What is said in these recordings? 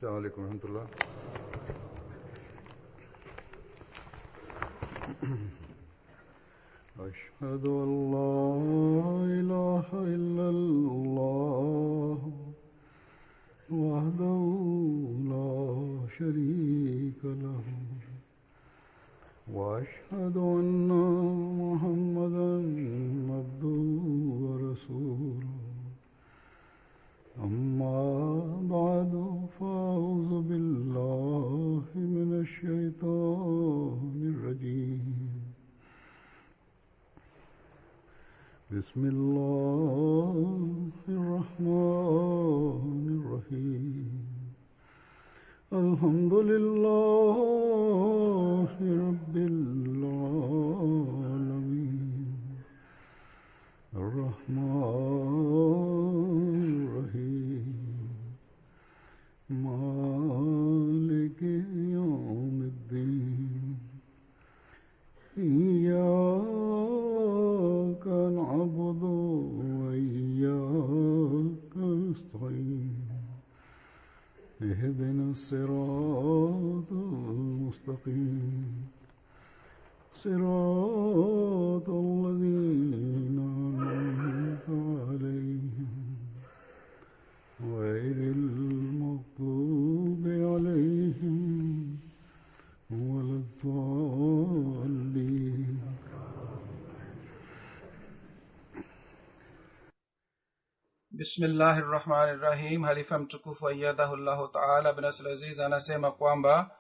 السلام عليكم ورحمة الله. أشهد أن لا إله إلا الله وحده لا شريك له وأشهد أن محمدا عبده ورسوله. أما بعد فأعوذ بالله من الشيطان الرجيم. بسم الله الرحمن الرحيم. الحمد لله رب العالمين الرحمن الرحيم مالك يوم الدين. إياك نعبد وإياك نستعين. اهدنا الصراط المستقيم صراط الذين أنعمت عليهم غير المغضوب عليهم ولا الضالين. Bismillahirrahmanirrahim. Halifa mtukufu ayyadahullahu ta'ala bin Nasr Aziz anasema kwamba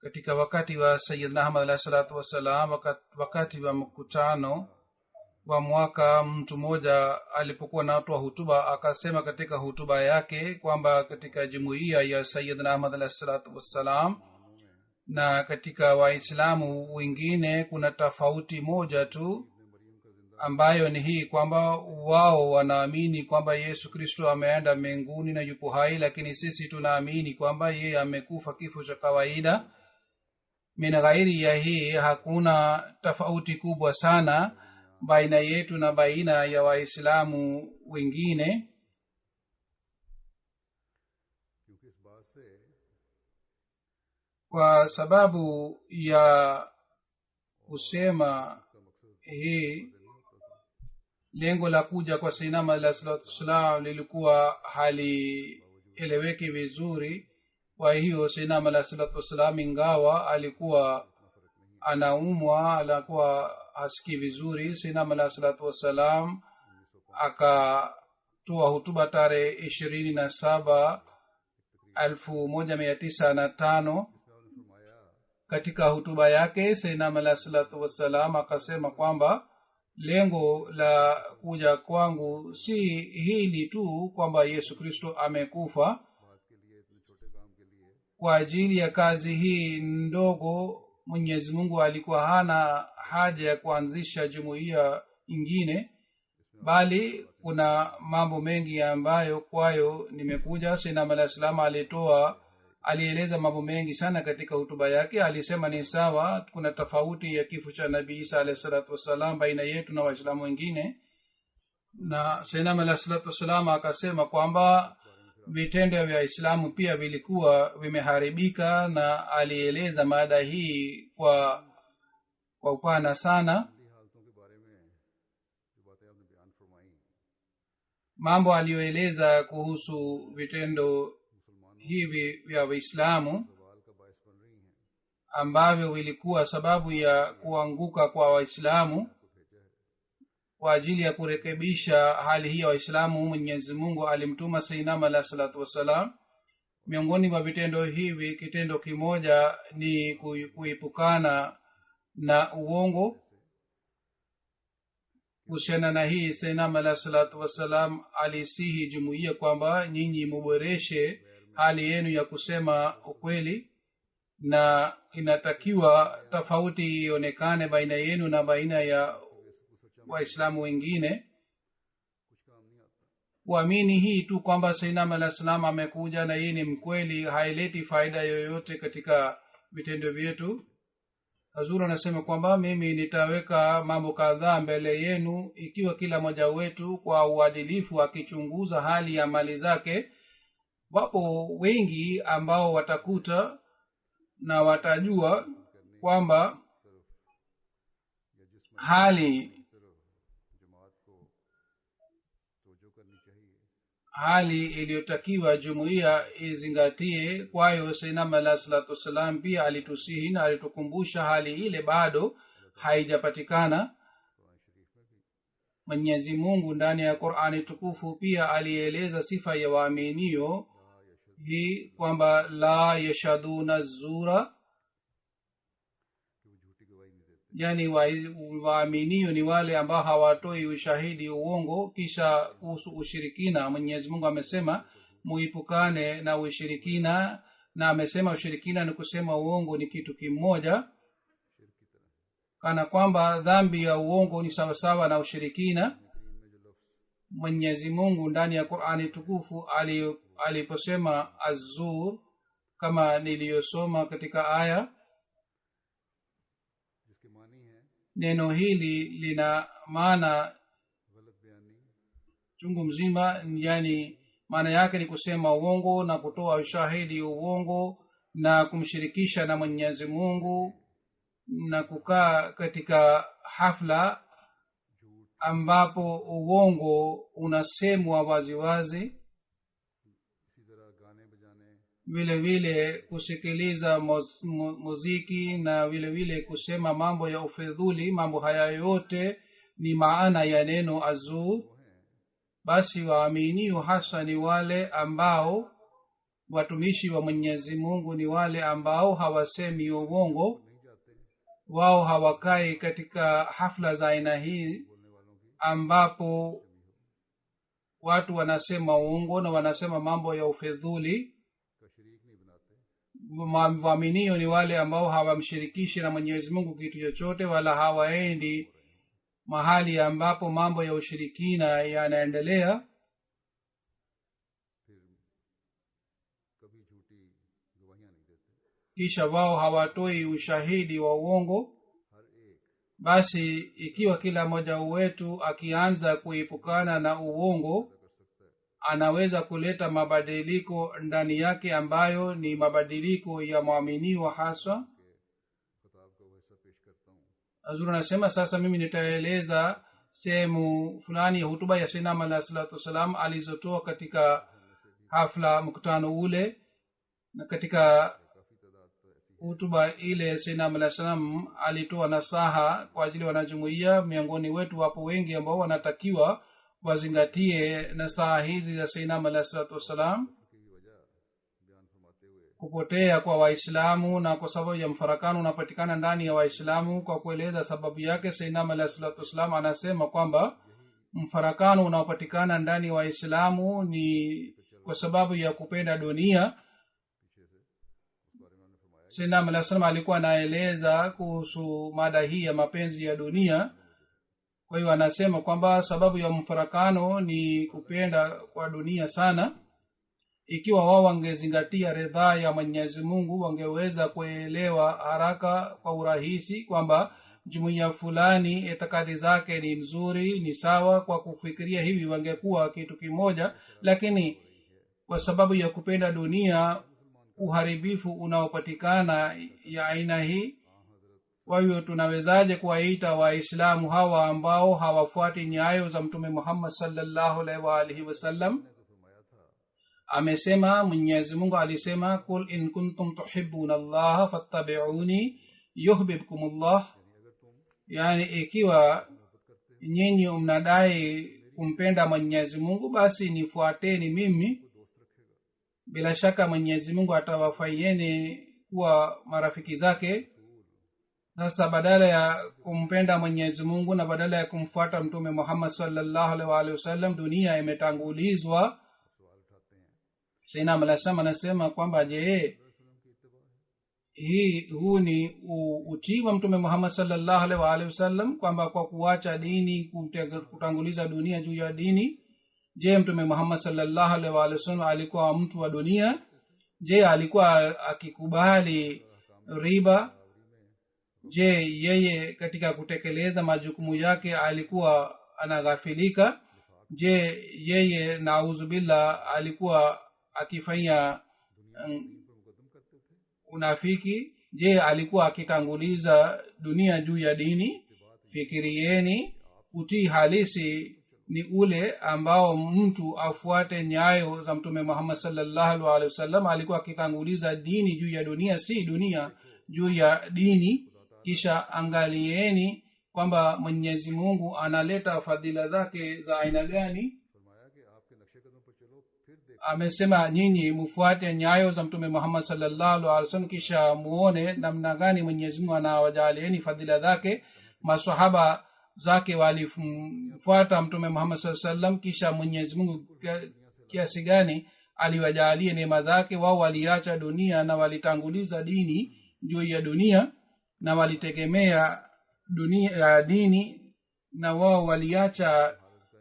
katika wakati wa Sayyidina Ahmad alayhi salatu wassalam, wakati wa mkutano wa mwaka, mtu mmoja alipokuwa anatoa hutuba akasema katika hutuba yake kwamba katika jumuiya ya Sayyidina Ahmad alayhi salatu wassalam na katika waislamu wengine kuna tofauti moja tu, ambayo ni hii kwamba wao wanaamini kwamba Yesu Kristo ameenda mbinguni na yupo hai, lakini sisi tunaamini kwamba yeye amekufa kifo cha kawaida. Min ghairi ya hii hakuna tofauti kubwa sana baina yetu na baina ya waislamu wengine. Kwa sababu ya kusema hii, lengo la kuja kwa Sayyidina Ahmad alayhi salatu wassalam lilikuwa halieleweki vizuri. Kwa hiyo Sayyidina Ahmad alayhi salatu wassalam, ingawa alikuwa anaumwa, alikuwa hasikii vizuri, Sayyidina Ahmad alayhi salatu wassalam akatoa hutuba tarehe 27 1905. Katika hutuba yake Sayyidina Ahmad alayhi salatu wassalam akasema kwamba lengo la kuja kwangu si hili tu kwamba Yesu Kristo amekufa. Kwa ajili ya kazi hii ndogo Mwenyezi Mungu alikuwa hana haja ya kuanzisha jumuiya ingine, bali kuna mambo mengi ambayo kwayo nimekuja. Sayyidina Ahmad alayhi salam alieleza mambo mengi sana katika hutuba yake. Alisema ni sawa, kuna tofauti ya kifo cha Nabii Isa alayhi salatu wasalam baina yetu na waislamu wengine, na Sayyidina Ahmad alayhi salatu wasalam akasema kwamba vitendo vya Islamu pia vilikuwa vimeharibika, na alieleza mada hii kwa upana sana. Mambo aliyoeleza kuhusu vitendo hivi vya Waislamu ambavyo vilikuwa sababu ya kuanguka kwa Waislamu, kwa ajili ya kurekebisha hali hii ya Waislamu Mwenyezi Mungu alimtuma Sayyidina Ahmad alayhi salatu wassalam. Miongoni mwa vitendo hivi, kitendo kimoja ni kuepukana na uongo. Kuhusiana na hii, Sayyidina Ahmad alayhi salatu wassalam alisihi jumuiya kwamba nyinyi muboreshe hali yenu ya kusema ukweli, na inatakiwa tofauti ionekane baina yenu na baina ya waislamu wengine. Kuamini hii tu kwamba Sayyidina Ahmad alayhi salam amekuja na yeye ni mkweli haileti faida yoyote katika vitendo vyetu. Hazur anasema kwamba mimi nitaweka mambo kadhaa mbele yenu, ikiwa kila mmoja wetu kwa uadilifu akichunguza hali ya mali zake wapo wengi ambao watakuta na watajua kwamba hali iliyotakiwa jumuiya izingatie. Kwayo sayyidina alayhi salatu wassalam pia alitusihi na alitukumbusha hali ile bado haijapatikana. Mwenyezi Mungu ndani ya Qur'ani tukufu pia alieleza sifa ya waaminio hii kwamba la yashaduna zura, yani waaminio ni wale ambao hawatoi ushahidi uongo. Kisha kuhusu ushirikina, Mwenyezi Mungu amesema muipukane na ushirikina, na amesema ushirikina ni kusema uongo ni kitu kimoja, kana kwamba dhambi ya uongo ni sawasawa na ushirikina. Mwenyezi Mungu ndani ya Qur'ani tukufu aliposema az-zur, kama niliyosoma katika aya, neno hili lina maana chungu mzima, yani maana yake ni kusema uongo na kutoa ushahidi uongo na kumshirikisha na Mwenyezi Mungu na kukaa katika hafla ambapo uongo unasemwa waziwazi, vile vile kusikiliza muziki na vile vile kusema mambo ya ufedhuli. Mambo haya yote ni maana ya neno azur. Basi waaminio hasa ni wale ambao watumishi wa Mwenyezi Mungu, ni wale ambao hawasemi uongo. Wao hawakai katika hafla za aina hii ambapo watu wanasema uongo na wanasema mambo ya ufedhuli. Waaminio ni wale ambao hawamshirikishi na Mwenyezi Mungu kitu chochote, wala hawaendi mahali ambapo mambo ya ushirikina yanaendelea. Kisha wao hawatoi ushahidi wa uongo. Basi ikiwa kila mmoja wetu akianza kuepukana na uongo, anaweza kuleta mabadiliko ndani yake ambayo ni mabadiliko ya muaminiwa hasa. Hazur anasema sasa mimi nitaeleza sehemu fulani ya hutuba ya Sayyidina alayhi salatu wasalam alizotoa katika hafla mkutano ule. Na katika hutuba ile Sayyidina alayhi salam alitoa nasaha kwa ajili ya wanajumuiya. Miongoni wetu wapo wengi ambao wanatakiwa wazingatie nasaha hizi za Sayyidina alayhi salatu wasalam. Kupotea kwa Waislamu na kwa sababu ya mfarakano unapatikana ndani ya Waislamu, kwa kueleza sababu yake Sayyidina alayhi salatu wasalam anasema kwamba mfarakano unaopatikana ndani ya Waislamu ni kwa sababu ya kupenda dunia. Sayyidina alayhi salam alikuwa anaeleza kuhusu mada hii ya mapenzi ya dunia. Kwa hiyo anasema kwamba sababu ya mfarakano ni kupenda kwa dunia sana. Ikiwa wao wangezingatia ridhaa ya Mwenyezi Mungu, wangeweza kuelewa haraka kwa urahisi kwamba jumuiya fulani itikadi zake ni nzuri, ni sawa. Kwa kufikiria hivi wangekuwa kitu kimoja, lakini kwa sababu ya kupenda dunia, uharibifu unaopatikana ya aina hii. Kwa hiyo tunawezaje kuwaita Waislamu hawa ambao hawafuati nyayo za Mtume Muhammad sallallahu alaihi wasallam? Amesema Mwenyezi Mungu alisema, kul in kuntum tuhibbuna Allah fattabi'uni yuhibbukumullah, yani ikiwa nyinyi mnadai kumpenda Mwenyezi Mungu basi nifuateni mimi, bila shaka Mwenyezi Mungu atawafanyeni kuwa marafiki zake. Sasa badala ya kumpenda Mwenyezi Mungu na badala ya kumfuata Mtume Muhammad sallallahu alaihi wasallam, dunia imetangulizwa. Sayyidina Alasam anasema kwamba je, huu ni utii wa Mtume Muhammad sallallahu alaihi wasallam, kwamba kwa kuacha dini kutanguliza dunia juu ya dini? Je, Mtume Muhammad sallallahu alaihi wasallam alikuwa mtu wa dunia? Je, alikuwa akikubali riba? Je, yeye katika kutekeleza majukumu yake alikuwa anaghafilika? Je, yeye nauzu billah alikuwa akifanya unafiki, je alikuwa akitanguliza dunia juu ya dini? Fikirieni, utii halisi ni ule ambao mtu afuate nyayo za mtume Muhammad sallallahu alaihi wasallam. Alikuwa akitanguliza dini juu ya dunia, si dunia juu ya dini. Kisha angalieni kwamba Mwenyezi Mungu analeta fadhila zake za aina gani. Amesema nyinyi mfuate nyayo za mtume Muhammad sallallahu alaihi wasallam, kisha muone namna gani Mwenyezi Mungu anawajalieni fadhila zake. Maswahaba zake walifuata mtume Muhammad sallallahu alaihi wasallam, kisha Mwenyezi Mungu kiasi gani aliwajalia neema zake. Wao waliacha dunia na walitanguliza dini juu ya dunia, na walitegemea dunia ya dini, na wao waliacha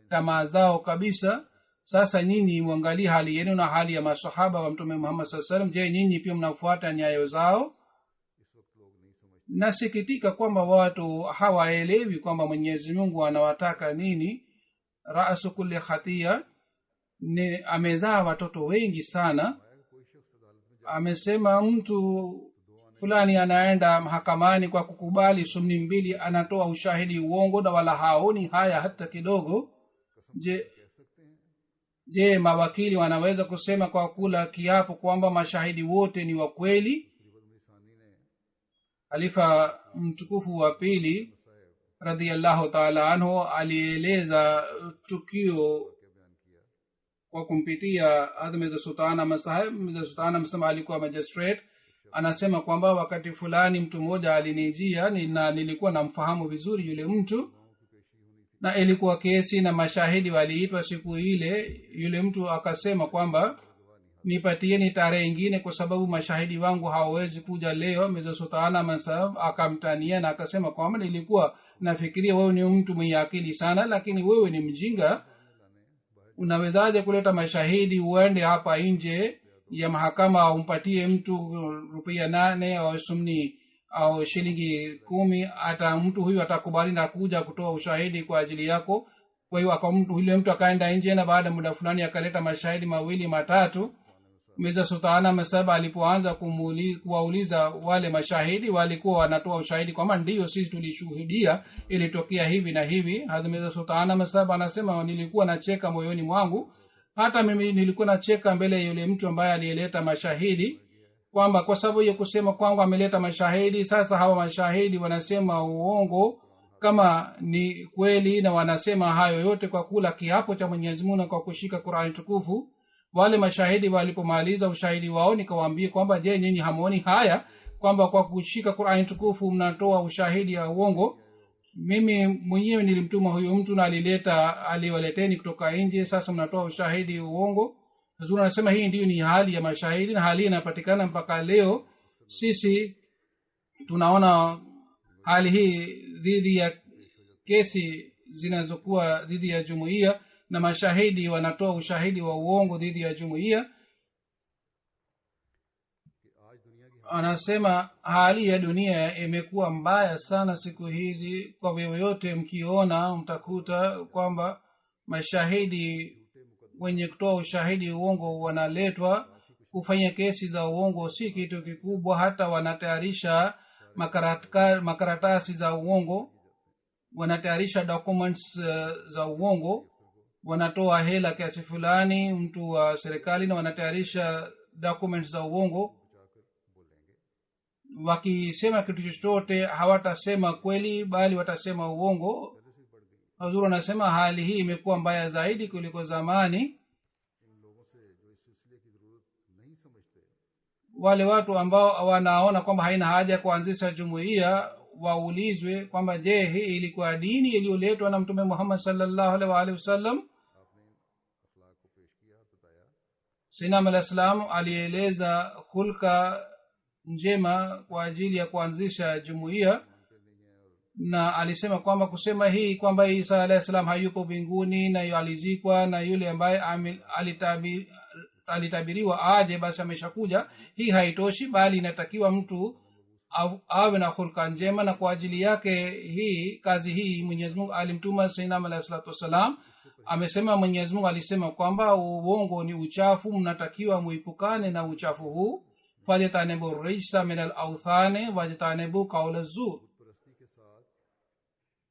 tamaa zao kabisa. Sasa nyinyi muangalie hali yenu na hali ya maswahaba wa mtume Muhammad sallallahu alaihi wasallam. Je, nyinyi pia mnafuata nyayo zao? Nasikitika kwamba watu hawaelewi kwamba Mwenyezi Mungu anawataka nini. Ra'su kulli khatia ni amezaa watoto wengi sana. Amesema mtu fulani anaenda mahakamani kwa kukubali sumni mbili, anatoa ushahidi uongo na wala haoni haya hata kidogo. Je, mawakili wanaweza kusema kwa kula kiapo kwamba mashahidi wote ni wa kweli? Khalifa mtukufu wa pili radhiallahu ta'ala anhu alieleza tukio kwa kumpitia Mirza Sultana Masahib. Mirza Sultana Masahib alikuwa magistrate. Anasema kwamba wakati fulani mtu mmoja alinijia na nilikuwa namfahamu vizuri yule mtu, na ilikuwa kesi na mashahidi waliitwa siku ile. Yule mtu akasema kwamba nipatieni tarehe nyingine kwa sababu mashahidi wangu hawawezi kuja leo. Mirza Sultana Masahib akamtania na akasema kwamba nilikuwa nafikiria wewe ni mtu mwenye akili sana, lakini wewe ni mjinga. Unawezaje kuleta mashahidi uende hapa nje ya mahakama umpatie mtu rupia 8 au sumni au shilingi 10, hata mtu huyu atakubali na kuja kutoa ushahidi kwa ajili yako? Kwa hiyo yule mtu akaenda nje, na baada muda fulani akaleta mashahidi 2 matatu. Mirza Sultana Masahib alipoanza kuwauliza wale mashahidi, walikuwa wanatoa ushahidi kwamba ndio sisi tulishuhudia ilitokea hivi na hivi. Hadhrat Mirza Sultana Masahib anasema nilikuwa nacheka moyoni mwangu, hata mimi nilikuwa nacheka mbele ya yule mtu ambaye alileta mashahidi, kwamba kwa sababu ya kusema kwamba ameleta mashahidi, sasa hawa mashahidi wanasema uongo kama ni kweli, na wanasema hayo yote kwa kula kiapo cha Mwenyezi Mungu na kwa kushika Qur'an tukufu. Wale mashahidi walipomaliza ushahidi wao, nikawaambia kwamba je, nyinyi hamuoni haya kwamba kwa kushika Qur'an tukufu mnatoa ushahidi ya uongo? Mimi mwenyewe nilimtuma huyo mtu na aliwaleteni kutoka nje, sasa mnatoa ushahidi uongo. Hazur anasema hii ndio ni hali ya mashahidi, na hali inapatikana mpaka leo. Sisi tunaona hali hii dhidi ya kesi zinazokuwa dhidi ya jumuiya, na mashahidi wanatoa ushahidi wa uongo dhidi ya jumuiya. Anasema hali ya dunia imekuwa mbaya sana siku hizi. Kwa yoyote mkiona mtakuta kwamba mashahidi wenye kutoa ushahidi uongo wanaletwa. Kufanya kesi za uongo si kitu kikubwa, hata wanatayarisha makaratasi za uongo, wanatayarisha documents za uongo, wanatoa hela kiasi fulani mtu wa serikali na wanatayarisha documents za uongo. Wakisema kitu chochote hawatasema kweli, bali watasema uongo. Hazur anasema hali hii imekuwa mbaya zaidi kuliko zamani. Wale watu ambao wanaona kwamba haina haja kuanzisha jumuiya waulizwe kwamba je, hii ilikuwa dini iliyoletwa na mtume Muhammad sallallahu alaihi wasallam? Sayyidina al-Islam alieleza hulka njema kwa ajili ya kuanzisha jumuiya, na alisema kwamba kusema hii kwamba Isa alayhi salam hayupo mbinguni na alizikwa na yule ambaye alitabiriwa aje basi ameshakuja, hii haitoshi, bali inatakiwa mtu awe na hulka njema. Na kwa ajili yake hii kazi hii Mwenyezi Mungu alimtuma Sayyidina alayhi salatu wasalam. amesema mwenyezi mungu alisema kwamba uongo ni uchafu, mnatakiwa muipukane na uchafu huu. fajtanibu rijsa min alauthani wajtanibu qaula zur,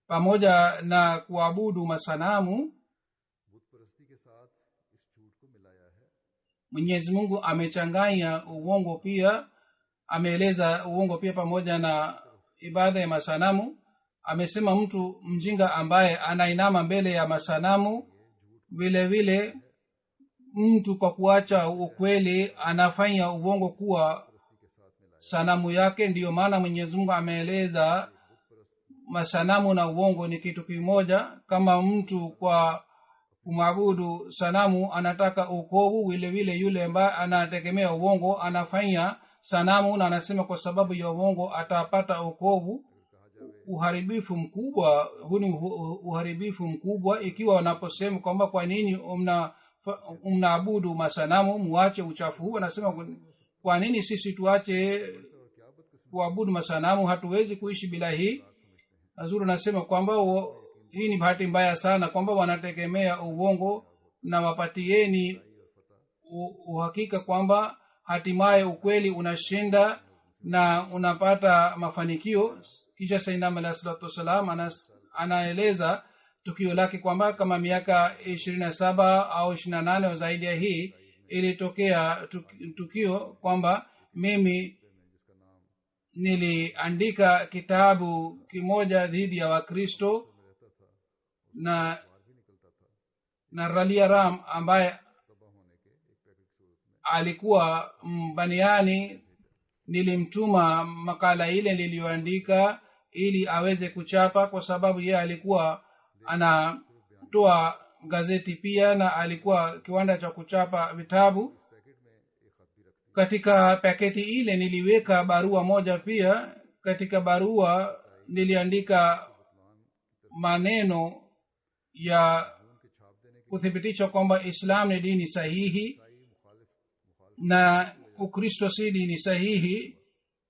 pamoja na kuabudu masanamu mwenyezi mungu amechanganya uongo pia, ameeleza uongo pia pamoja na ibada ya masanamu. Amesema mtu mjinga ambaye anainama mbele ya masanamu, vile vile mtu kwa kuacha ukweli anafanya uongo kuwa sanamu yake. Ndiyo maana mwenyezi mungu ameeleza masanamu na uongo ni kitu kimoja. Kama mtu kwa kumwabudu sanamu anataka ukovu, vile vile yule ambaye anategemea uongo anafanya sanamu na anasema kwa sababu ya uongo atapata ukovu. Uharibifu mkubwa huu ni uharibifu mkubwa. Ikiwa wanaposema kwamba kwa nini mnaabudu masanamu, muache uchafu huu, anasema kwa nini sisi tuache kuabudu masanamu? Hatuwezi kuishi bila hii. Azuri anasema kwamba hii ni bahati mbaya sana kwamba wanategemea uongo, na wapatieni uhakika kwamba hatimaye ukweli unashinda na unapata mafanikio. Kisha sayyidina alayhi salatu wasalam anaeleza tukio lake kwamba kama miaka 27 au 28 au zaidi ya hii ilitokea tukio kwamba mimi niliandika kitabu kimoja dhidi ya wakristo, na Ralia Ram ambaye alikuwa Baniani, nilimtuma makala ile niliyoandika ili aweze kuchapa, kwa sababu yeye alikuwa anatoa gazeti pia na alikuwa kiwanda cha kuchapa vitabu. Katika paketi ile niliweka barua moja pia. Katika barua niliandika maneno ya kuthibitisha kwamba Islam ni dini sahihi na Ukristo si dini sahihi.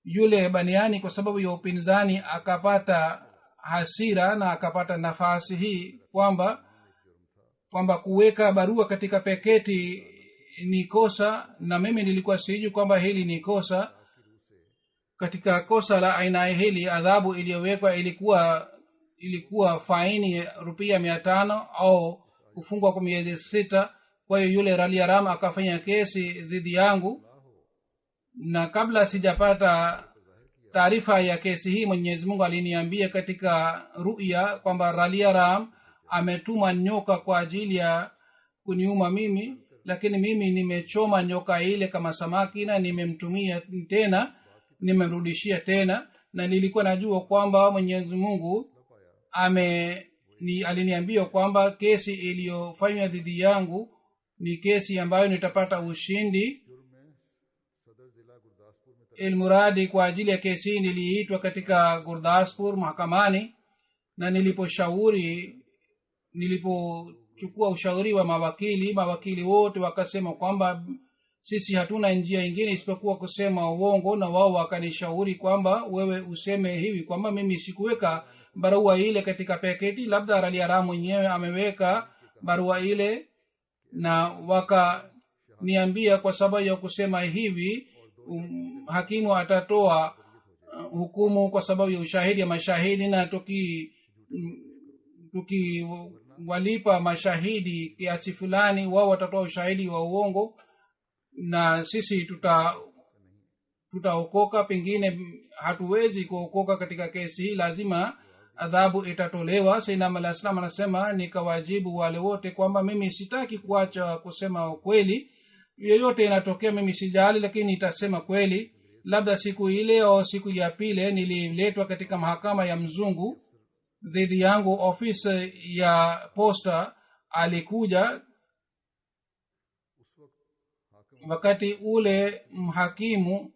Yule Baniani kwa sababu ya upinzani akapata hasira na akapata nafasi hii kwamba kuweka barua katika paketi ni kosa, na mimi nilikuwa sijui kwamba hili ni kosa. Katika kosa la aina hili adhabu iliyowekwa ilikuwa faini rupia 500 au kufungwa kwa miezi 6. Kwa hiyo yule Ralia Ram akafanya kesi dhidi yangu, na kabla sijapata taarifa ya kesi hii Mwenyezi Mungu aliniambia katika ruya kwamba Ralia Ram ametuma nyoka kwa ajili ya kuniuma mimi, lakini mimi nimechoma nyoka ile kama samaki na nimemtumia tena, nimemrudishia tena. Na nilikuwa najua kwamba Mwenyezi Mungu aliniambia kwamba kesi iliyofanywa dhidi yangu ni kesi ambayo nitapata ushindi. Ilmuradi kwa ajili ya kesi hii niliitwa katika Gurdaspur mahakamani, na nilipochukua ushauri wa mawakili wote wakasema kwamba sisi hatuna njia ingine isipokuwa kusema uongo, na wao wakanishauri kwamba wewe useme hivi kwamba mimi sikuweka barua ile katika paketi, labda Ralia Ram mwenyewe ameweka barua ile, na wakaniambia kwa sababu ya kusema hivi hakimu atatoa hukumu kwa sababu ya ushahidi ya mashahidi, na tukiwalipa mashahidi kiasi fulani wao watatoa ushahidi wa uongo na sisi tutaokoka. Pengine hatuwezi kuokoka katika kesi hii, lazima adhabu itatolewa. Sayyidina Ali Islam anasema nikawajibu wale wote kwamba mimi sitaki kuacha kusema kweli, yoyote inatokea mimi sijali, lakini nitasema kweli. Labda siku ile au siku ya pili nililetwa katika mahakama ya mzungu dhidi yangu. Ofisi ya posta alikuja. Wakati ule mhakimu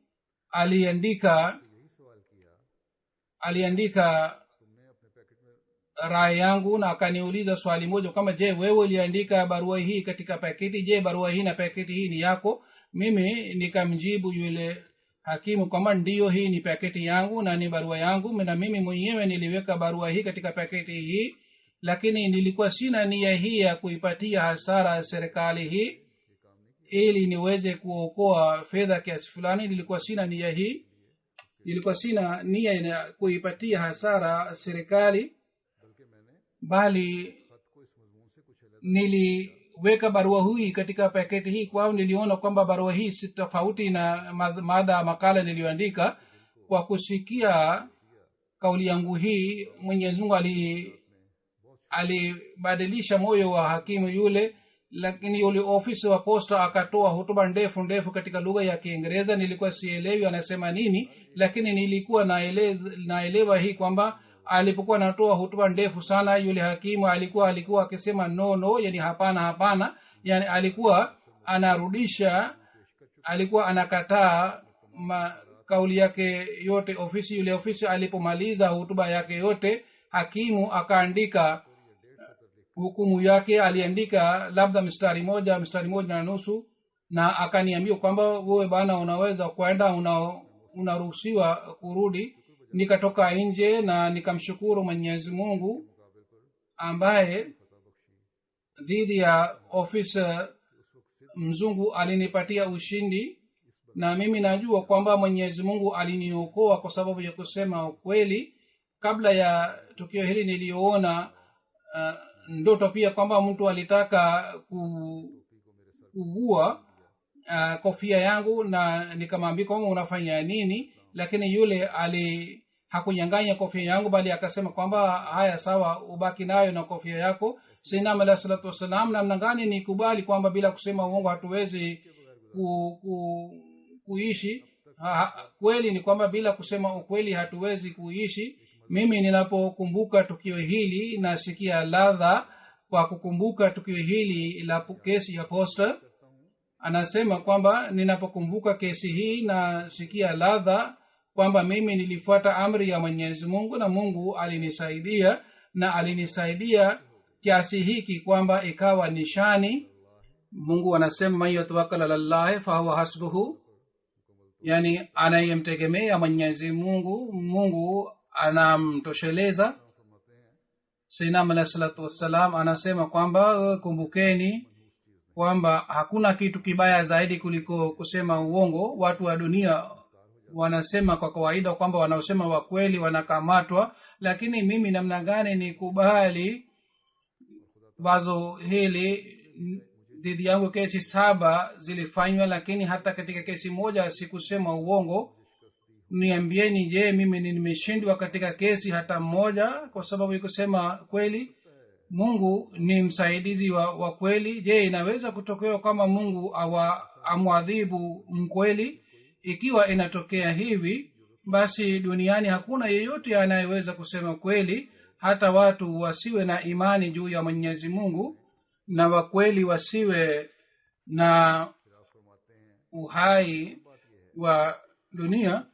aliandika rai yangu na akaniuliza swali moja kama je, wewe uliandika barua hii katika paketi? Je, barua hii na paketi hii ni yako? Mimi nikamjibu yule hakimu kwamba ndiyo, hii ni paketi yangu na ni barua yangu, na mimi mwenyewe niliweka barua hii katika paketi hii. lakini nilikuwa sina nia hii ya kuipatia hasara serikali hii ili niweze kuokoa fedha kiasi fulani. Nilikuwa sina nia hii, nilikuwa sina nia ya kuipatia hasara serikali, bali niliweka barua hii katika paketi hii kwao. Niliona kwamba barua hii si tofauti na mada makala niliyoandika. Kwa kusikia kauli yangu hii, Mwenyezi Mungu alibadilisha moyo wa hakimu yule, lakini yule ofisa wa posta akatoa hotuba ndefu katika lugha ya Kiingereza. Nilikuwa sielewi anasema nini, lakini nilikuwa naelewa hii kwamba alipokuwa anatoa hotuba ndefu sana, yule hakimu alikuwa akisema no, yani hapana, yani alikuwa anarudisha, alikuwa anakataa kauli yake yote. Yule ofisi alipomaliza hotuba yake yote, hakimu akaandika hukumu yake. Aliandika labda mstari moja na nusu, na akaniambia kwamba wewe bana unaweza kwenda, unaruhusiwa kurudi. Nikatoka nje na nikamshukuru Mwenyezi Mungu ambaye dhidi ya ofisa mzungu alinipatia ushindi. Na mimi najua kwamba Mwenyezi Mungu aliniokoa kwa sababu ya kusema ukweli. Kabla ya tukio hili niliona ndoto pia kwamba mtu alitaka kuvua kofia yangu, na nikamwambia kwamba unafanya nini, lakini yule hakunyang'anya kofia yangu, bali akasema kwamba haya sawa, ubaki nayo na kofia yako. Sayyidina alayhi salatu wasalam, namna gani nikubali kwamba bila kusema uongo hatuwezi kuishi. Kweli ni kwamba bila kusema ukweli hatuwezi kuishi. Mimi ninapokumbuka tukio hili nasikia ladha kwa kukumbuka tukio hili la kesi ya posta. Anasema kwamba ninapokumbuka kesi hii nasikia ladha kwamba mimi nilifuata amri ya Mwenyezi Mungu, na Mungu alinisaidia kiasi hiki kwamba ikawa nishani. Mungu anasema man yatawakkal ala Allah fa huwa hasbuhu, yani anayemtegemea Mwenyezi Mungu, Mungu anamtosheleza. Sayyidina alayhi salatu wassalam anasema kwamba kumbukeni kwamba hakuna kitu kibaya zaidi kuliko kusema uongo. Watu wa dunia wanasema kwa kawaida kwamba wanaosema wa kweli wanakamatwa, lakini mimi namna gani nikubali wazo hili? Dhidi yangu kesi 7 zilifanywa, lakini hata katika kesi moja sikusema uongo. Niambieni, je, mimi nimeshindwa katika kesi hata moja kwa sababu ya kusema kweli? Mungu ni msaidizi wa kweli. Je, inaweza kutokea kama Mungu amwadhibu mkweli? Ikiwa inatokea hivi, basi duniani hakuna yeyote anayeweza kusema kweli. Hata watu wasiwe na imani juu ya Mwenyezi Mungu na wakweli wasiwe na uhai wa dunia.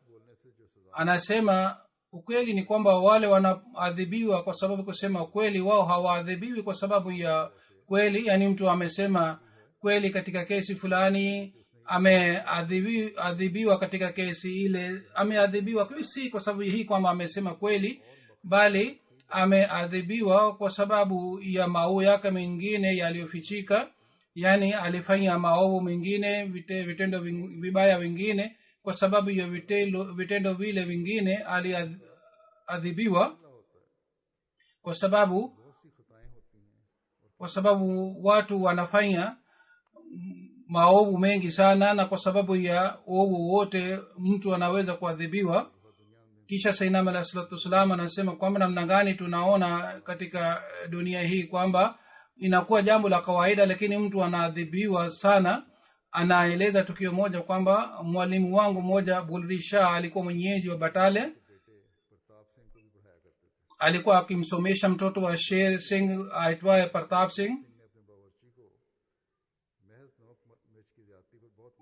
Anasema ukweli ni kwamba wale wanaadhibiwa kwa sababu kusema ukweli, wao hawaadhibiwi kwa sababu ya kweli. Yani mtu amesema kweli katika kesi fulani, ameadhibiwa katika kesi ile, ameadhibiwa si kwa sababu hii kwamba amesema kweli, bali ameadhibiwa kwa sababu ya maovu yake mengine yaliyofichika. Yani alifanya maovu mengine, vitendo vibaya vingine, kwa sababu ya vitendo vile vingine aliadhibiwa. Kwa sababu watu wanafanya maovu mengi sana, na kwa sababu ya ovu wote mtu anaweza kuadhibiwa. Kisha Sayyidina alayhi salatu wasalam anasema kwamba namna gani tunaona katika dunia hii kwamba inakuwa jambo la kawaida, lakini mtu anaadhibiwa sana. Anaeleza tukio moja kwamba mwalimu wangu mmoja Bulri Shah alikuwa mwenyeji wa Batale. Alikuwa akimsomesha mtoto wa Sher Singh aitwaye Pratap Singh.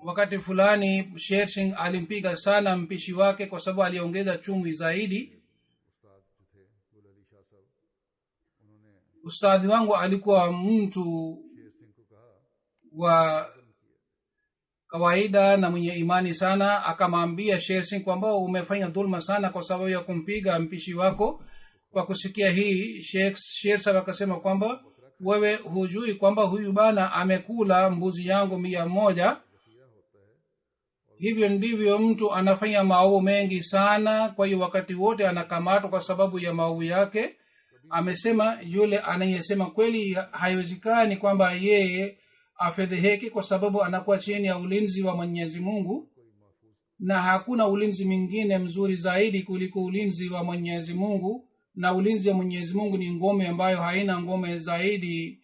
Wakati fulani Sher Singh alimpiga sana mpishi wake kwa sababu aliongeza chumvi zaidi. Ustadhi wangu alikuwa mtu wa kawaida na mwenye imani sana. Akamwambia Sher Singh kwamba umefanya dhulma sana kwa sababu ya kumpiga mpishi wako. kwa kusikia hii Sheikh Sahab akasema kwamba wewe hujui kwamba huyu bana amekula mbuzi yangu 100. Hivyo ndivyo mtu anafanya maovu mengi sana, kwa hiyo wakati wote anakamatwa kwa sababu ya maovu yake. Amesema yule anayesema kweli haiwezekani kwamba yeye afedheheke kwa sababu anakuwa chini ya ulinzi wa Mwenyezi Mungu, na hakuna ulinzi mwingine mzuri zaidi kuliko ulinzi wa Mwenyezi Mungu, na ulinzi wa Mwenyezi Mungu ni ngome ambayo haina ngome zaidi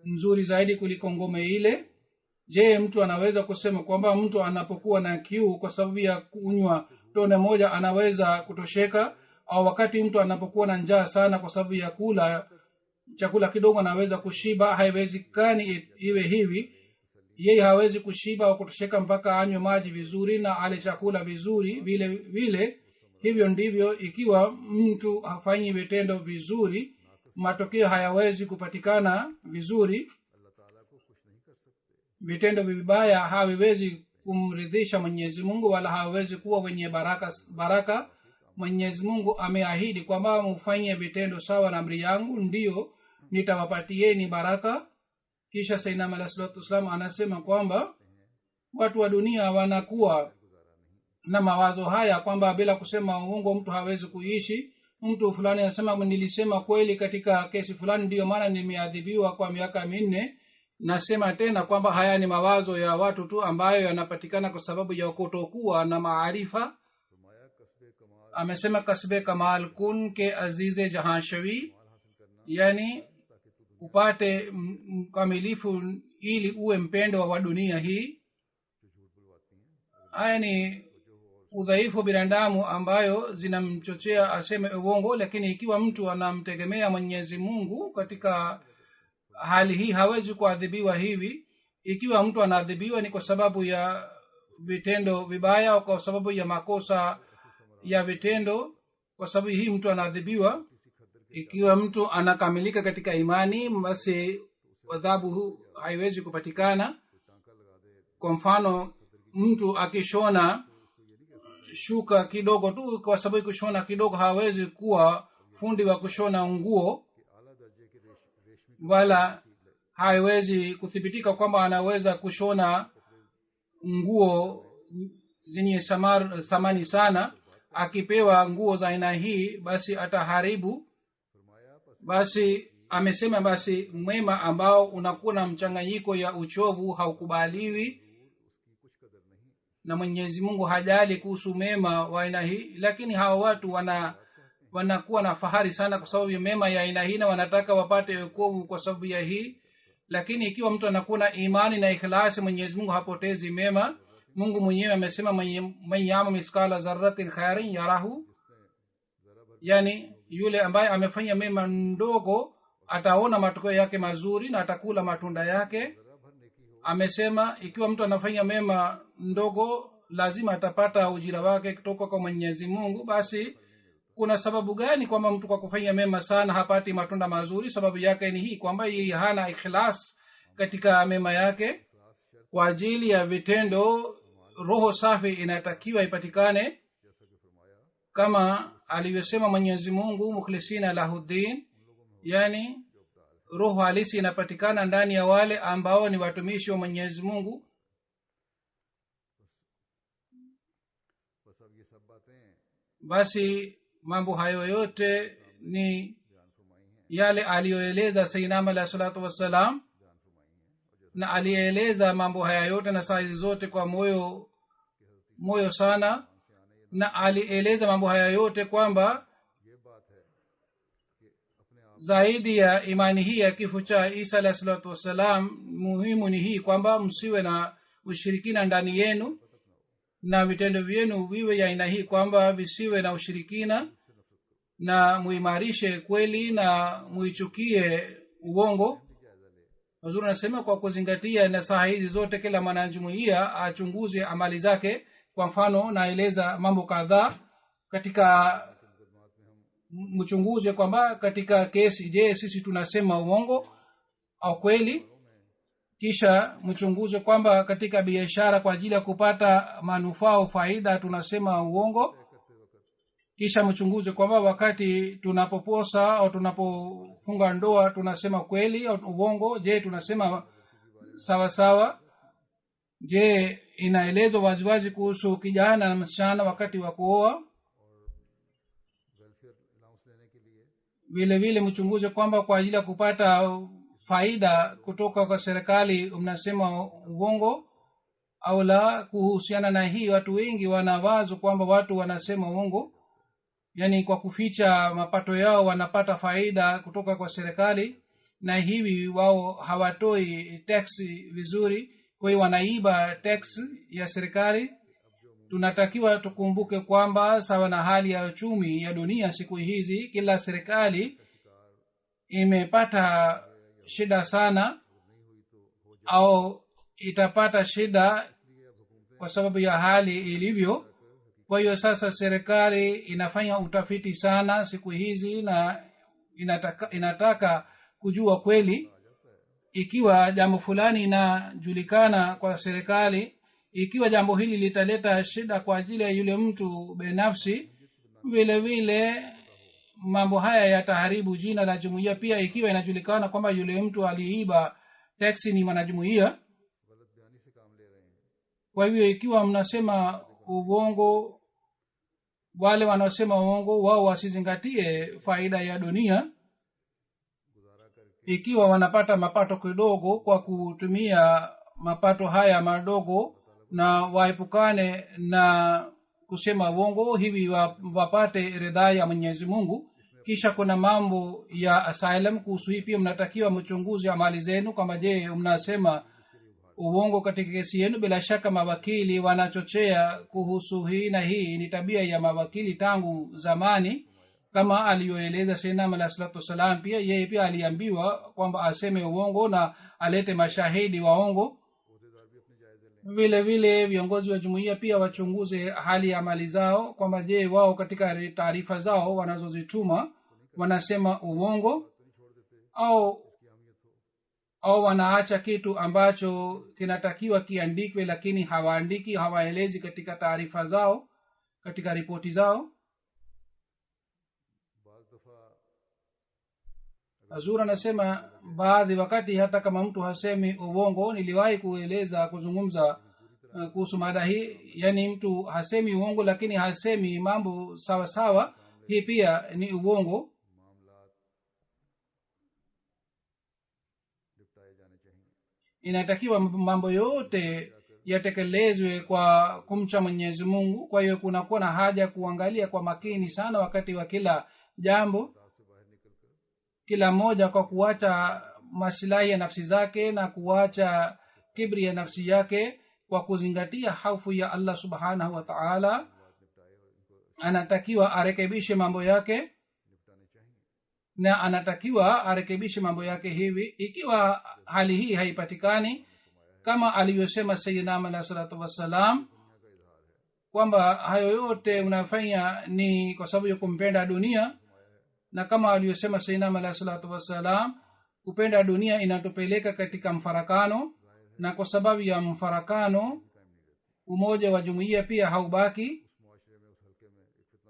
nzuri zaidi kuliko ngome ile. Je, mtu anaweza kusema kwamba mtu anapokuwa na kiu kwa sababu ya kunywa tone moja anaweza kutosheka, au wakati mtu anapokuwa na njaa sana kwa sababu ya kula chakula kidogo anaweza kushiba? Haiwezekani iwe hivi. Yeye hawezi kushiba au kutosheka mpaka anywe maji vizuri na ale chakula vizuri vile vile. Hivyo ndivyo ikiwa mtu hafanyi vitendo vizuri, matokeo hayawezi kupatikana vizuri. Vitendo vibaya haviwezi kumridhisha Mwenyezi Mungu wala hawezi kuwa wenye baraka. Mwenyezi Mungu ameahidi kwamba mfanye vitendo sawa na amri yangu, ndio nitawapatieni baraka. Kisha Sayyidina Muhammad sallallahu alaihi wasallam anasema kwamba watu wa dunia wanakuwa na mawazo haya kwamba bila kusema uongo mtu hawezi kuishi. Mtu fulani anasema nilisema kweli katika kesi fulani, ndio maana nimeadhibiwa kwa miaka 4. Nasema tena kwamba haya ni mawazo ya watu tu ambayo yanapatikana kwa sababu ya kutokuwa na maarifa. Amesema kasbe kamal kun ke azize jahan shawi, yani upate mkamilifu ili uwe mpendo wa dunia hii. Haya ni udhaifu binadamu ambayo zinamchochea aseme uongo, lakini ikiwa mtu anamtegemea Mwenyezi Mungu katika hali hii hawezi kuadhibiwa hivi. Ikiwa mtu anaadhibiwa ni kwa sababu ya vitendo vibaya au kwa sababu ya makosa ya vitendo, kwa sababu hii mtu anaadhibiwa. Ikiwa mtu anakamilika katika imani, basi adhabu haiwezi kupatikana. Kwa mfano, mtu akishona shuka kidogo tu, kwa sababu kushona kidogo hawezi kuwa fundi wa kushona nguo, wala haiwezi kuthibitika kwamba anaweza kushona nguo zenye thamani sana. Akipewa nguo za aina hii basi ataharibu. Basi amesema basi mwema ambao unakuwa na mchanganyiko ya uchovu haukubaliwi, na Mwenyezi Mungu hajali kuhusu mema wa aina hii. Lakini hawa watu wanakuwa na fahari sana kwa sababu ya mema ya aina hii na wanataka wapate wokovu kwa sababu ya hii. Lakini ikiwa mtu anakuwa na imani na ikhlasi, Mwenyezi Mungu hapotezi mema. Mungu mwenyewe amesema man ya'mal miskala dharratin khairan yarahu, yani yule ambaye amefanya mema ndogo ataona matokeo yake mazuri na atakula matunda yake. Amesema ikiwa mtu anafanya mema ndogo lazima atapata ujira wake kutoka kwa Mwenyezi Mungu. Basi kuna sababu gani kwamba mtu kwa kufanya mema sana hapati matunda mazuri? Sababu yake ni hii kwamba yeye hana ikhlas katika mema yake. Kwa ajili ya vitendo roho safi inatakiwa ipatikane, kama alivyosema Mwenyezi Mungu mukhlisina lahuddin, yani roho halisi inapatikana ndani ya wale ambao ni watumishi wa Mwenyezi Mungu. Basi mambo hayo yote ni yale aliyoeleza Sayyidina alayhi salatu wassalam, na alieleza mambo haya yote na saa zote kwa moyo sana, na alieleza mambo haya yote kwamba zaidi ya imani hii ya kifo cha Isa alayhi salatu wassalam, muhimu ni hii kwamba msiwe na ushirikina ndani yenu na vitendo vyenu viwe ya aina hii kwamba visiwe na ushirikina, na muimarishe kweli na muichukie uongo. Wazuri nasema kwa kuzingatia nasaha hizi zote kila mwanajumuiya achunguze amali zake. Kwa mfano naeleza mambo kadhaa katika mchunguze kwamba katika kesi, je, sisi tunasema uongo au kweli? Kisha mchunguze kwamba katika biashara kwa ajili ya kupata manufaa au faida tunasema uongo. kisha mchunguze kwamba wakati tunapoposa au tunapofunga ndoa tunasema kweli au uongo. Je, tunasema sawa sawa? Je, inaelezwa waziwazi kuhusu kijana na msichana wakati wa kuoa? vile vile mchunguze kwamba kwa ajili ya kupata faida kutoka kwa serikali mnasema uongo au la. Kuhusiana na hii, watu wengi wanawazo kwamba watu wanasema uongo, yani kwa kuficha mapato yao wanapata faida kutoka kwa serikali, na hivi wao hawatoi tax vizuri, kwa hiyo wanaiba tax ya serikali. Tunatakiwa tukumbuke kwamba sawa na hali ya uchumi ya dunia siku hizi, kila serikali imepata shida sana au itapata shida kwa sababu ya hali ilivyo. Kwa hiyo sasa serikali inafanya utafiti sana siku hizi na inataka kujua kweli ikiwa jambo fulani inajulikana kwa serikali, ikiwa jambo hili litaleta shida kwa ajili ya yule mtu binafsi, vile vile mambo haya yataharibu jina la jumuiya pia. Ikiwa inajulikana kwamba yule mtu aliiba taxi ni mwanajumuiya, kwa hivyo ikiwa mnasema uongo, wale wanaosema uongo wao wasizingatie faida ya dunia. Ikiwa wanapata mapato kidogo kwa kutumia mapato haya madogo, na waepukane na kusema uongo, hivi wapate ridhaa ya Mwenyezi Mungu. Kisha kuna mambo ya asylum. Kuhusu hii pia mnatakiwa mchunguzi amali zenu, kama je mnasema uongo katika kesi yenu. Bila shaka mawakili wanachochea kuhusu hii, na hii ni tabia ya mawakili tangu zamani, kama aliyoeleza Sayyidina Alayhi salatu wasalam. Pia yeye pia aliambiwa kwamba aseme uongo na alete mashahidi waongo. Vile vile viongozi wa jumuiya pia wachunguze hali ya mali zao, kwamba je wao katika taarifa zao wanazozituma wanasema uongo au wanaacha kitu ambacho kinatakiwa kiandikwe lakini hawaandiki, hawaelezi katika taarifa zao, katika ripoti zao. Azura anasema baadhi wakati hata kama mtu hasemi uongo. Niliwahi kuzungumza kuhusu mada hii, yani mtu hasemi uongo lakini hasemi mambo sawa sawa, hii pia ni uongo. Inatakiwa mambo yote yatekelezwe kwa kumcha Mwenyezi Mungu. Kwa hiyo kunakuwa na haja kuangalia kwa makini sana wakati wa kila jambo, kila moja kwa kuacha maslahi ya nafsi zake na kuacha kibri ya nafsi yake, kwa kuzingatia hofu ya Allah subhanahu wa ta'ala. Anatakiwa arekebishe mambo yake na anatakiwa arekebishe mambo yake hivi. Ikiwa hali hii haipatikani, kama alivyosema Sayyidina Alayhi salatu wasalam kwamba hayo yote unafanya ni kwa sababu ya kumpenda dunia, na kama aliyosema Sayyidina Alayhi salatu wasalam kupenda dunia inatupeleka katika mfarakano, na kwa sababu ya mfarakano umoja wa jumuiya pia haubaki,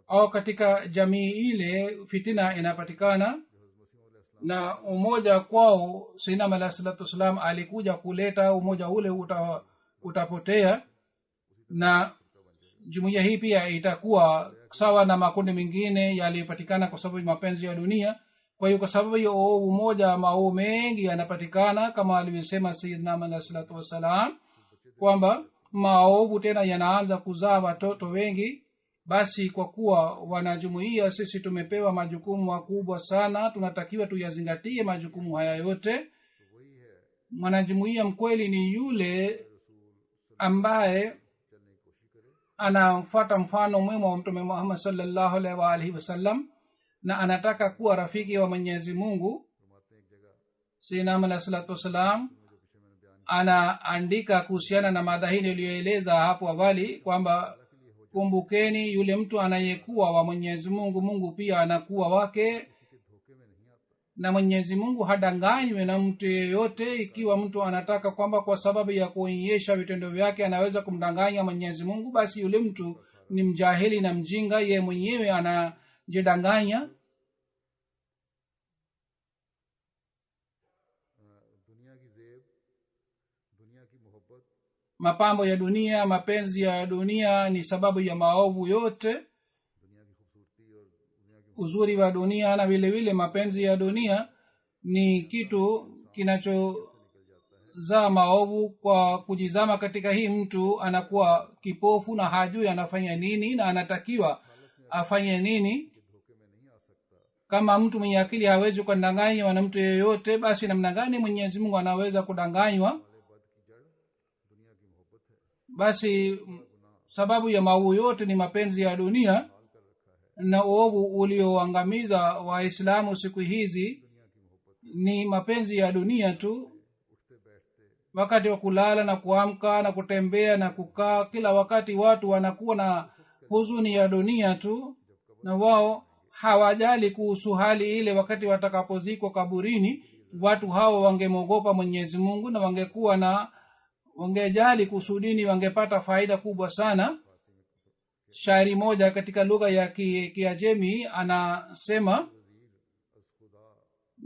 au katika jamii ile fitina inapatikana. Na umoja kwao Sayyidina Alayhi salatu wasalam alikuja kuleta umoja ule utapotea, na jumuiya hii pia itakuwa sawa na makundi mengine yaliyopatikana kwa sababu ya mapenzi ya dunia. Kwa hiyo kwa sababu ya umoja mambo mengi yanapatikana, kama alivyosema Sayyidina Alayhi salatu wasalam kwamba maovu tena yanaanza kuzaa watoto wengi. Basi kwa kuwa wanajumuiya sisi tumepewa majukumu makubwa sana, tunatakiwa tuyazingatie majukumu haya yote. Mwanajumuiya mkweli ni yule ambaye anafuata mfano mwema wa Mtume Muhammad sallallahu alaihi wasallam na anataka kuwa rafiki wa Mwenyezi Mungu. Sayyidina Alayhi salatu wasalam anaandika kuhusiana na mada hii niliyoeleza hapo awali kwamba kumbukeni yule mtu anayekuwa wa Mwenyezi Mungu, Mungu pia anakuwa wake, na Mwenyezi Mungu hadanganywe na mtu yeyote. Ikiwa mtu anataka kwamba kwa sababu ya kuonyesha vitendo vyake anaweza kumdanganya Mwenyezi Mungu, basi yule mtu ni mjahili na mjinga, ye mwenyewe anajidanganya. Mapambo ya dunia, mapenzi ya dunia ni sababu ya maovu yote. Uzuri wa dunia na vile vile mapenzi ya dunia ni kitu kinachozaa maovu. Kwa kujizama katika hii, mtu anakuwa kipofu na hajui anafanya nini na anatakiwa afanye nini. Kama mtu mwenye akili hawezi kudanganywa na mtu yeyote, basi namna gani Mwenyezi Mungu anaweza kudanganywa? Basi sababu ya maovu yote ni mapenzi ya dunia, na uovu ulioangamiza Waislamu siku hizi ni mapenzi ya dunia tu. Wakati wa kulala na kuamka na kutembea na kukaa, kila wakati watu wanakuwa na huzuni ya dunia tu, na wao hawajali kuhusu hali ile. Wakati watakapozikwa kaburini, watu hao wangemwogopa Mwenyezi Mungu na wangejali kuhusu dini, wangepata faida kubwa sana. Shairi moja katika lugha ya Kiajemi anasema,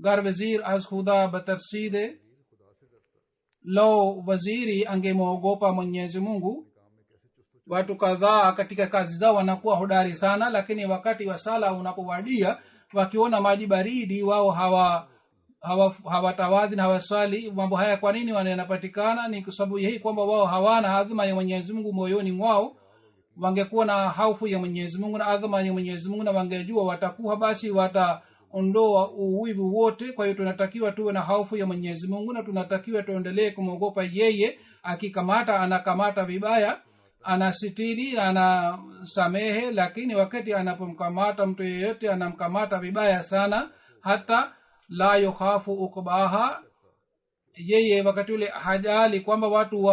gar wazir az khuda batarside, lo waziri angemwogopa Mwenyezi Mungu. Watu kadhaa katika kazi zao wanakuwa hodari sana, lakini wakati wa sala unapowadia, wakiona maji baridi, wao hawatawadhi na hawaswali. Mambo haya kwa nini yanapatikana? Ni kwa sababu hii kwamba wao hawana adhma ya Mwenyezi Mungu moyoni mwao. Wangekuwa na hofu ya Mwenyezi Mungu na adhma ya Mwenyezi Mungu, na wangejua watakuwa, basi wataondoa uwivu wote. Kwa hiyo tunatakiwa tuwe na hofu ya Mwenyezi Mungu na tunatakiwa tuendelee kumwogopa yeye. Akikamata anakamata vibaya, anasitiri na anasamehe, lakini wakati anapomkamata mtu yeyote anamkamata vibaya sana, hata la yukhafu ukbaha. Yeye wakati ule hajali kwamba watu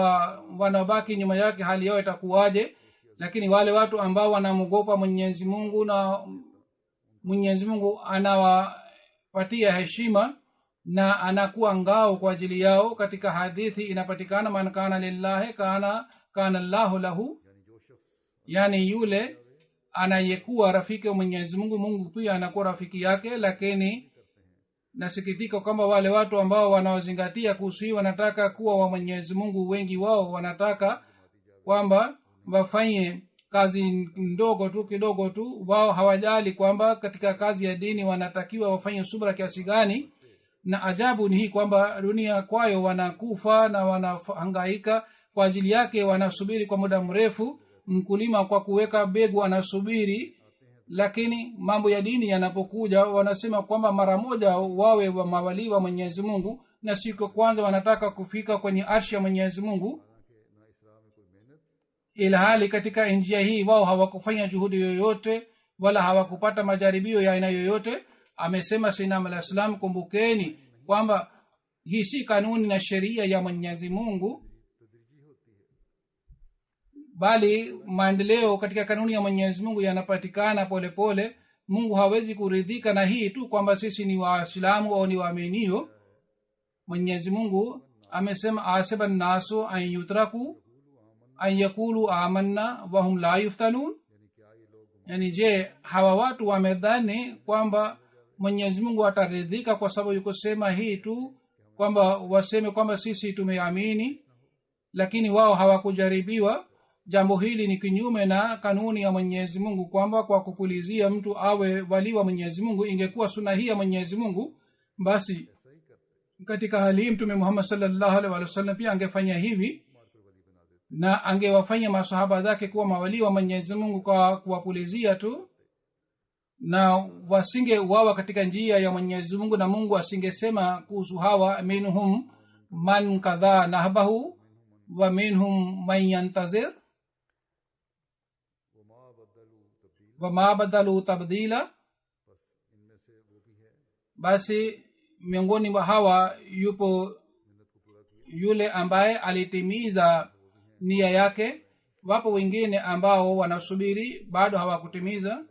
wanabaki nyuma yake hali yao itakuwaje. Lakini wale watu ambao wanamwogopa Mwenyezi Mungu na Mwenyezi Mungu anawapatia heshima na anakuwa ngao kwa ajili yao. Katika hadithi inapatikana, man kana lillahi kana Allahu lahu, yani yule anayekuwa rafiki wa Mwenyezi Mungu, Mungu pia anakuwa rafiki yake. Lakini nasikitika kwamba wale watu ambao wanaozingatia kuhusu hii wanataka kuwa wa Mwenyezi Mungu, wengi wao wanataka kwamba wafanye kazi ndogo tu, kidogo tu. Wao hawajali kwamba katika kazi ya dini wanatakiwa wafanye subra kiasi gani. Na ajabu ni hii kwamba dunia kwayo wanakufa na wanahangaika kwa ajili yake, wanasubiri kwa muda mrefu. Mkulima kwa kuweka mbegu anasubiri, lakini mambo ya dini yanapokuja wanasema kwamba mara moja wawe wa mawali wa Mwenyezi Mungu, na siku kwanza wanataka kufika kwenye arshi ya Mwenyezi Mungu, ilhali katika njia hii wao hawakufanya juhudi yoyote wala hawakupata majaribio ya aina yoyote. Amesema Sayyidina al-Islam, kumbukeni kwamba hii si kanuni na sheria ya Mwenyezi Mungu, bali maendeleo katika kanuni ya Mwenyezi Mungu yanapatikana polepole. Mungu hawezi kuridhika na hii tu kwamba sisi ni Waislamu au ni waaminio. Mwenyezi Mungu amesema, asiba nasu an yutraku an yakulu amanna wa hum la yuftanun, yani je, hawa watu wamedhani kwamba Mwenyezi Mungu ataridhika kwa sababu yuko sema hii tu kwamba waseme kwamba sisi tumeamini, lakini wao hawakujaribiwa. Jambo hili ni kinyume na kanuni ya Mwenyezi Mungu kwamba kwa kupulizia mtu awe wali wa Mwenyezi Mungu. Ingekuwa sunna hii ya Mwenyezi Mungu, basi katika hali hii Mtume Muhammad sallallahu alaihi wasallam pia angefanya hivi, na angewafanya masahaba zake kuwa mawali wa Mwenyezi Mungu kwa kuwapulizia tu, na wasinge uwawa katika njia ya Mwenyezi Mungu. Na Mungu asingesema kuhusu hawa, minhum man kadha nahbahu wa minhum man yantazir wa ma badalu tabdila. Basi miongoni mwa hawa yupo yule ambaye alitimiza nia yake. Wapo wengine ambao wanasubiri bado hawakutimiza.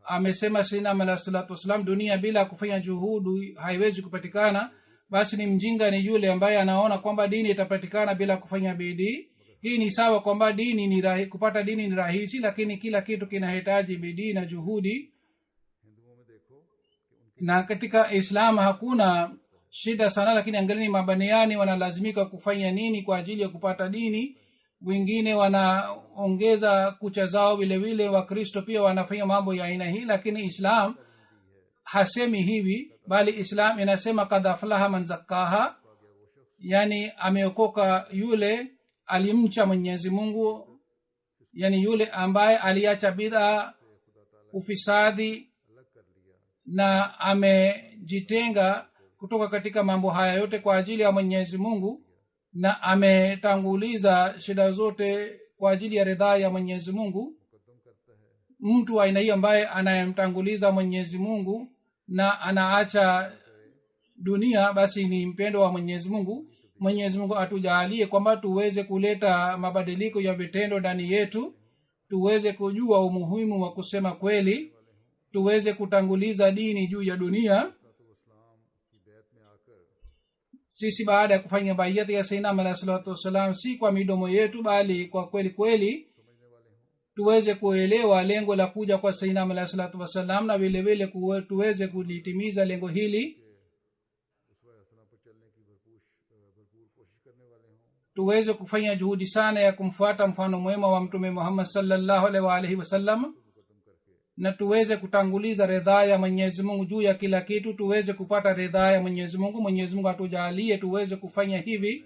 Amesema Sayyidina Muhammad sallallahu alaihi wasallam, dunia bila kufanya juhudi haiwezi kupatikana. Basi ni mjinga ni yule ambaye anaona kwamba dini itapatikana bila kufanya bidii. hii ni sawa kwamba dini ni kupata dini ni rahisi, lakini kila kitu kinahitaji bidii na juhudi. Na katika Islam hakuna shida sana, lakini angalieni mabaniani wanalazimika kufanya nini kwa ajili ya kupata dini. Wengine wanaongeza kucha zao, vile vile Wakristo pia wanafanya mambo ya aina hii, lakini Islam hasemi hivi, bali Islam inasema kad aflaha man zakkaha, yani ameokoka yule alimcha Mwenyezi Mungu, yani yule ambaye aliacha bid'a, ufisadi na amejitenga kutoka katika mambo haya yote kwa ajili ya Mwenyezi Mungu, na ametanguliza shida zote kwa ajili ya ridhaa ya Mwenyezi Mungu. Mtu aina hiyo ambaye anayemtanguliza Mwenyezi Mungu na anaacha dunia, basi ni mpendo wa Mwenyezi Mungu. Mwenyezi Mungu atujalie kwamba tuweze kuleta mabadiliko ya vitendo ndani yetu, tuweze kujua umuhimu wa kusema kweli, tuweze kutanguliza dini juu ya dunia. Sisi baada ya kufanya bayat ya Sayyidina Muhammad sallallahu alaihi wasallam, si kwa midomo yetu bali kwa kweli kweli tuweze kuelewa lengo la kuja kwa Sayyidina Muhammad sallallahu alaihi wasallam, na vile vile tuweze kulitimiza lengo hili. Tuweze kufanya juhudi sana ya kumfuata mfano mwema wa Mtume Muhammad sallallahu alaihi wasallam, na tuweze kutanguliza ridhaa ya Mwenyezi Mungu juu ya kila kitu. Tuweze kupata ridhaa ya Mwenyezi Mungu. Mwenyezi Mungu atujalie tuweze kufanya hivi.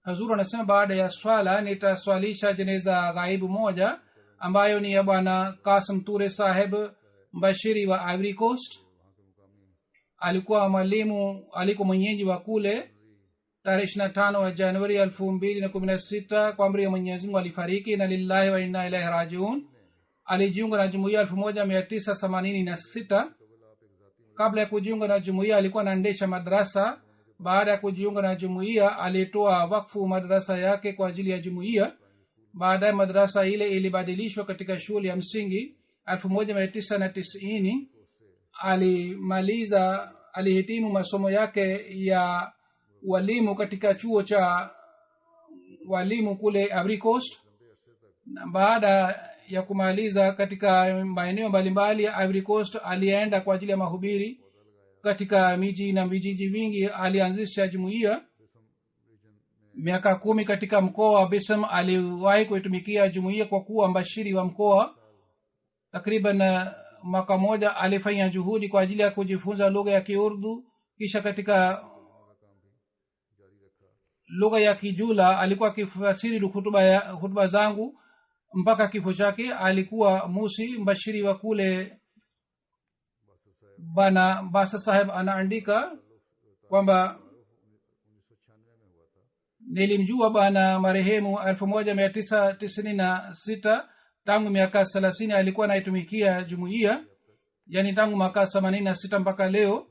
Hazur anasema baada ya swala nitaswalisha jeneza ghaibu moja ambayo ni ya bwana Qasim Ture Saheb Mbashiri wa Ivory Coast. Alikuwa mwalimu, alikuwa mwenyeji wa kule. Tarehe 25 wa Januari 2016 kwa amri ya Mwenyezi Mungu alifariki, na lillahi wa inna ilaihi rajiun. Alijiunga na jumuiya 1986. Kabla ya kujiunga na jumuiya alikuwa anaendesha madrasa. Baada ya kujiunga na jumuiya alitoa wakfu madrasa yake kwa ajili ya jumuiya. Baadaye madrasa ile ilibadilishwa katika shule ya msingi. 1990 alihitimu masomo yake ya walimu katika chuo cha walimu kule Ivory Coast. Baada ya kumaliza katika maeneo mbalimbali ya Ivory Coast, alienda kwa ajili ya mahubiri katika miji na vijiji vingi. Alianzisha jumuiya. Miaka 10 katika mkoa wa Bism aliwahi kuitumikia jumuiya kwa kuwa mbashiri wa mkoa. Takriban mwaka moja alifanya juhudi kwa ajili ya kujifunza lugha ya Kiurdu. Kisha katika lugha ya Kijula alikuwa akifasiri hutuba zangu mpaka kifo chake. Alikuwa Musi mbashiri wa kule. Bana Basa Saheb anaandika kwamba nilimjua bana marehemu 1996. Tangu miaka 30 alikuwa anaitumikia jumuiya, yani tangu mwaka 86 mpaka leo.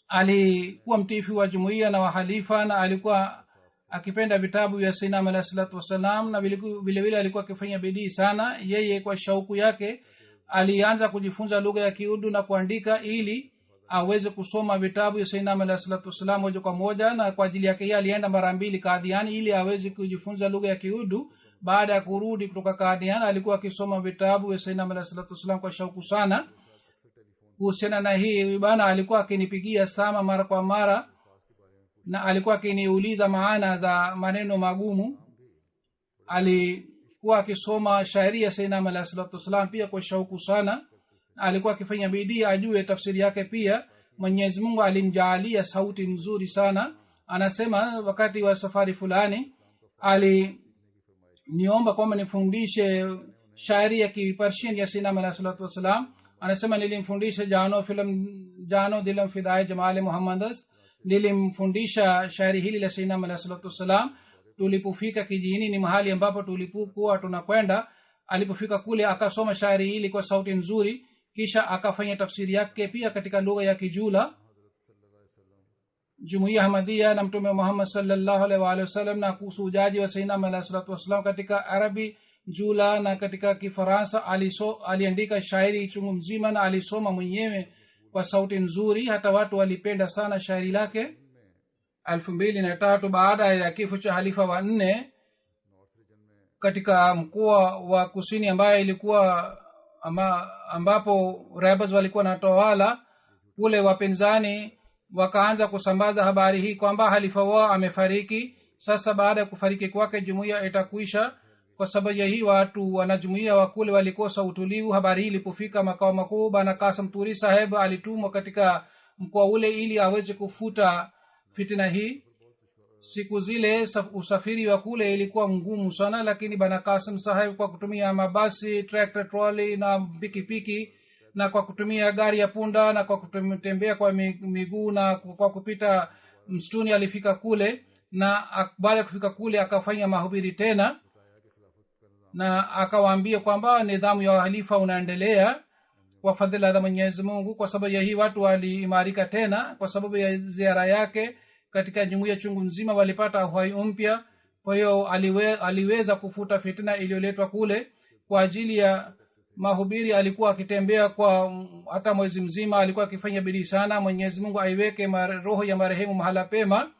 Alikuwa mtiifu wa jumuiya na wahalifa, na alikuwa akipenda vitabu vya Sayyidina Muhammad sallallahu alaihi wasallam, na vile vile alikuwa akifanya bidii sana. Yeye kwa shauku yake alianza kujifunza lugha ya Kiurdu na kuandika ili aweze kusoma vitabu vya Sayyidina Muhammad sallallahu alaihi wasallam moja kwa moja. Na kwa ajili yake yeye alienda mara 2 Qadian ili aweze kujifunza lugha ya Kiurdu. Baada ya kurudi kutoka Qadian alikuwa akisoma vitabu vya Sayyidina Muhammad sallallahu alaihi wasallam kwa shauku sana. Kuhusiana na hii bana alikuwa akinipigia sama mara kwa mara, na alikuwa akiniuliza maana za maneno magumu. Alikuwa akisoma shairi ya Sayyidina Muhammad sallallahu alaihi wasallam pia kwa shauku sana. Alikuwa akifanya bidii ajue tafsiri yake pia. Mwenyezi Mungu alimjaalia sauti nzuri sana. Anasema wakati wa safari fulani aliniomba kwamba nifundishe shairi ya Kipersian ya Sayyidina Muhammad sallallahu alaihi wasallam. Anasema nilimfundisha jano dilam fidaye jamal Muhammadas. Nilimfundisha shairi hili la Sayyidina Muhammad sallallahu alaihi wasallam. Tulipofika kijijini, ni mahali ambapo tulipokuwa tunakwenda, alipofika kule akasoma shairi hili kwa sauti nzuri, kisha akafanya tafsiri yake pia katika lugha ya Kijula. Jumuiya Ahmadiyya na Mtume Muhammad sallallahu alaihi wasallam na kusujaji wa Sayyidina Muhammad sallallahu alaihi wasallam katika Arabi, Jula na katika Kifaransa. Aliandika shairi chungu mzima na alisoma mwenyewe kwa sauti nzuri, hata watu walipenda sana shairi lake. 2003 baada ya kifo cha halifa wa 4, katika mkoa wa kusini ambaye ilikuwa ambapo rebels walikuwa natawala kule, wapinzani wakaanza kusambaza habari hii kwamba halifa wao amefariki. Sasa baada ya kufariki kwake jumuiya itakuisha. Kwa sababu ya hii watu wanajumuiya wa kule walikosa utulivu. Habari hii ilipofika makao makuu, bana Kasim Turi saheb alitumwa katika mkoa ule ili aweze kufuta fitina hii. Siku zile usafiri wa kule ilikuwa ngumu sana, lakini bana Kasim saheb kwa kutumia mabasi, tractor trolley na pikipiki, na kwa kutumia gari ya punda, na kwa kutembea kwa miguu, na kwa kupita msituni alifika kule. Na baada ya kufika kule akafanya mahubiri tena, na akawaambia kwamba nidhamu ya halifa unaendelea kwa fadhila za Mwenyezi Mungu. Kwa sababu ya hii watu waliimarika tena kwa sababu ya ziara yake. Katika jumuiya chungu nzima walipata uhai mpya. Kwa hiyo aliweza kufuta fitina iliyoletwa kule. Kwa ajili ya mahubiri alikuwa akitembea kwa hata mwezi mzima, alikuwa akifanya bidii sana. Mwenyezi Mungu aiweke roho ya marehemu mahala pema,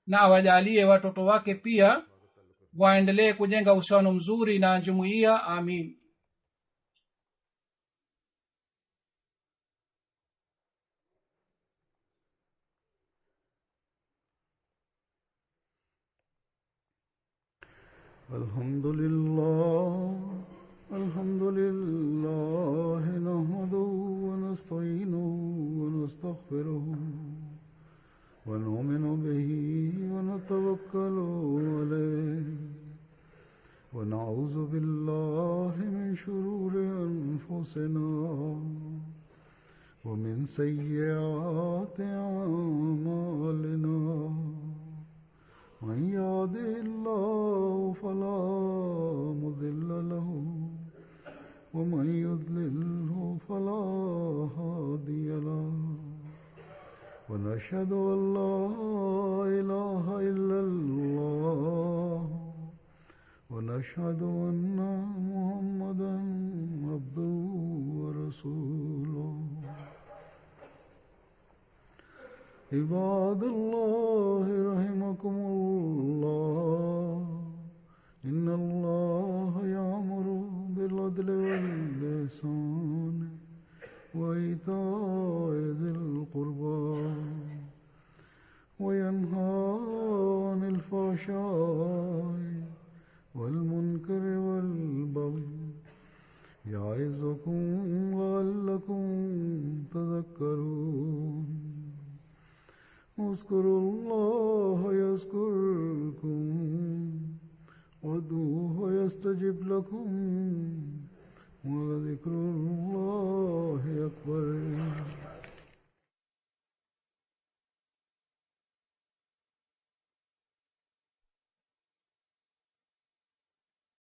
na awajalie watoto wake pia waendelee kujenga uhusiano mzuri na jumuiya. Amin. Alhamdulillah nahmaduhu wa nasta'inuhu wa nastaghfiruh wa nu'minu bihi wa natawakkalu alayhi wa na'udhu billahi min shururi anfusina wa min sayyiati a'malina. من يهده الله فلا مضل له ومن يضلله فلا هادي له ونشهد أن لا إله إلا الله ونشهد أن محمدا عبده ورسوله. عباد الله رحمكم الله إن الله يأمر بالعدل والإحسان وإيتاء ذي القربى وينهى عن الفحشاء والمنكر والبغي يعظكم لعلكم تذكرون. اذكروا الله يذكركم وادعوه يستجب لكم ولذكر الله أكبر.